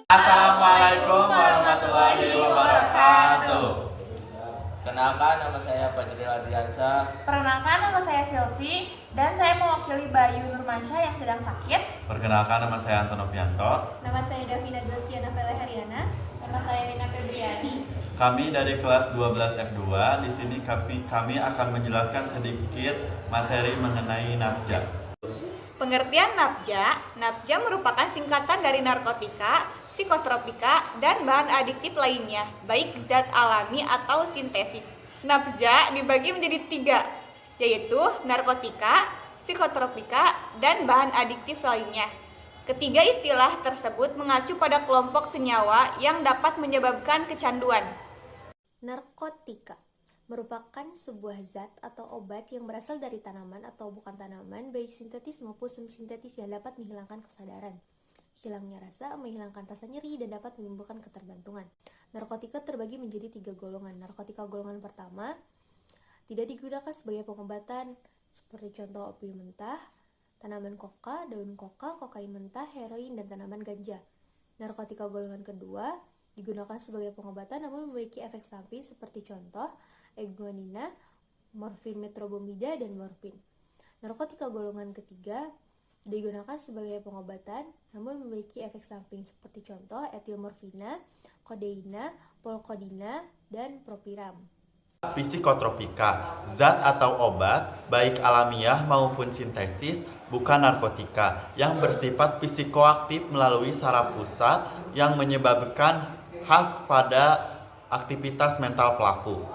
Assalamualaikum warahmatullahi wabarakatuh. Kenalkan, nama saya Fadril Adriansyah. Perkenalkan, nama saya Silvi dan saya mewakili Bayu Nurmansyah yang sedang sakit. Perkenalkan, nama saya Antonovianto. Nama saya Davina Zaskiana Hariana. Nama saya Rina Febriani. Kami dari kelas 12 F2. Di sini kami akan menjelaskan sedikit materi mengenai nafja. Pengertian nafja. Nafja merupakan singkatan dari narkotika, psikotropika, dan bahan adiktif lainnya, baik zat alami atau sintesis. Nafja dibagi menjadi 3, yaitu narkotika, psikotropika, dan bahan adiktif lainnya. Ketiga istilah tersebut mengacu pada kelompok senyawa yang dapat menyebabkan kecanduan. Narkotika merupakan sebuah zat atau obat yang berasal dari tanaman atau bukan tanaman, baik sintetis maupun semi-sintetis, yang dapat menghilangkan kesadaran, hilangnya rasa, menghilangkan rasa nyeri, dan dapat menimbulkan ketergantungan. Narkotika terbagi menjadi 3 golongan. Narkotika golongan pertama tidak digunakan sebagai pengobatan, seperti contoh opium mentah, tanaman koka, daun koka, kokain mentah, heroin, dan tanaman ganja. Narkotika golongan kedua digunakan sebagai pengobatan namun memiliki efek samping, seperti contoh guanina, morfin metrobomida, dan morfin. Narkotika golongan ketiga digunakan sebagai pengobatan namun memiliki efek samping, seperti contoh etilmorfina, kodeina, polkodina, dan propiram. Psikotropika, zat atau obat baik alamiah maupun sintesis, bukan narkotika, yang bersifat psikoaktif melalui saraf pusat yang menyebabkan khas pada aktivitas mental pelaku.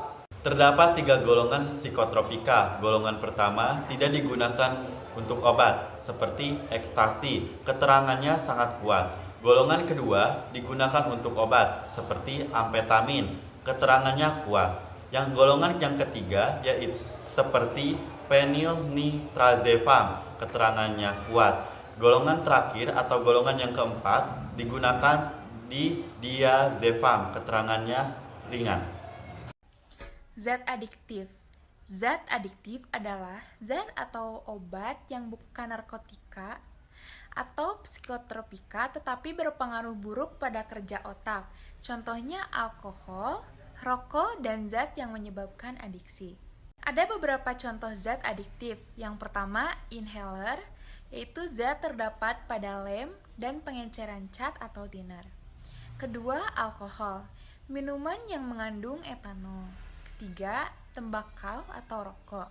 Terdapat 3 golongan psikotropika. Golongan pertama tidak digunakan untuk obat, seperti ekstasi, keterangannya sangat kuat. Golongan kedua digunakan untuk obat, seperti amfetamin, keterangannya kuat. Yang golongan yang ketiga yaitu seperti fenilnitrazepam, keterangannya kuat. Golongan terakhir atau golongan yang keempat digunakan di diazepam, keterangannya ringan. Zat adiktif. Zat adiktif adalah zat atau obat yang bukan narkotika atau psikotropika tetapi berpengaruh buruk pada kerja otak. Contohnya alkohol, rokok, dan zat yang menyebabkan adiksi. Ada beberapa contoh zat adiktif. Yang pertama, inhaler, yaitu zat terdapat pada lem dan pengenceran cat atau thinner. Kedua, alkohol, minuman yang mengandung etanol. Ketiga, tembakau atau rokok.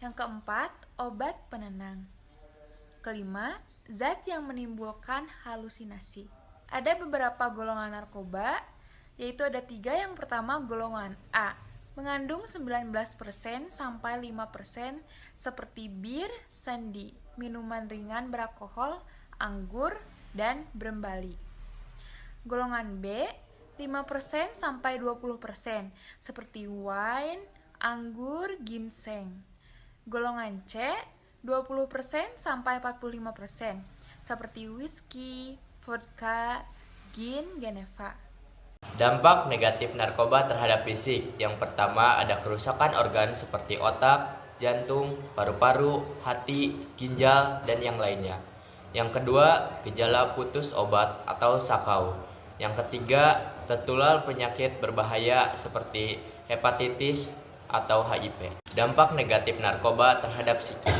Yang keempat, obat penenang. Kelima, zat yang menimbulkan halusinasi. Ada beberapa golongan narkoba, yaitu ada 3. Yang pertama, golongan A, mengandung 19% sampai 5% seperti bir, sandi, minuman ringan beralkohol, anggur, dan brembali. Golongan B, 5% sampai 20% seperti wine, anggur, ginseng. Golongan C, 20% sampai 45% seperti whisky, vodka, gin, geneva. Dampak negatif narkoba terhadap fisik. Yang pertama, ada kerusakan organ seperti otak, jantung, paru-paru, hati, ginjal, dan yang lainnya. Yang kedua, gejala putus obat atau sakau. Yang ketiga, tertular penyakit berbahaya seperti hepatitis atau HIV. Dampak negatif narkoba terhadap psikis.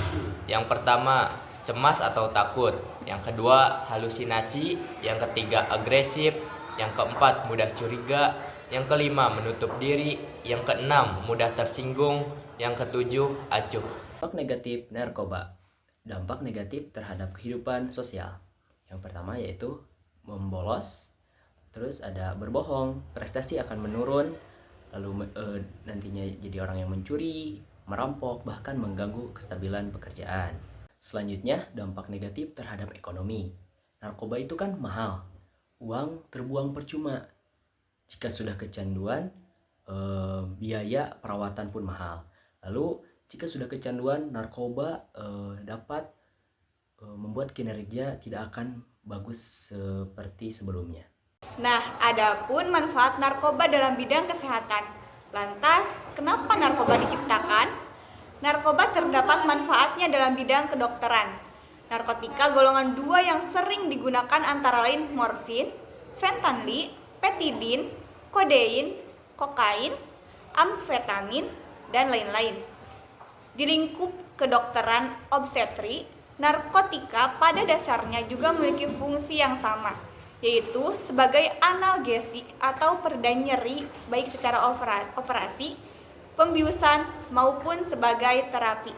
Yang pertama, cemas atau takut. Yang kedua, halusinasi. Yang ketiga, agresif. Yang keempat, mudah curiga. Yang kelima, menutup diri. Yang keenam, mudah tersinggung. Yang ketujuh, acuh. Dampak negatif narkoba. Dampak negatif terhadap kehidupan sosial. Yang pertama yaitu membolos. Terus ada berbohong, prestasi akan menurun, lalu nantinya jadi orang yang mencuri, merampok, bahkan mengganggu kestabilan pekerjaan. Selanjutnya, dampak negatif terhadap ekonomi. Narkoba itu kan mahal, uang terbuang percuma. Jika sudah kecanduan, biaya perawatan pun mahal. Lalu, jika sudah kecanduan, narkoba dapat membuat kinerja tidak akan bagus seperti sebelumnya. Nah, adapun manfaat narkoba dalam bidang kesehatan. Lantas, kenapa narkoba diciptakan? Narkoba terdapat manfaatnya dalam bidang kedokteran. Narkotika golongan 2 yang sering digunakan antara lain morfin, fentanyl, petidin, kodein, kokain, amfetamin, dan lain-lain. Di lingkup kedokteran obstetri, narkotika pada dasarnya juga memiliki fungsi yang sama, yaitu sebagai analgesik atau pereda nyeri baik secara operasi, pembiusan, maupun sebagai terapi.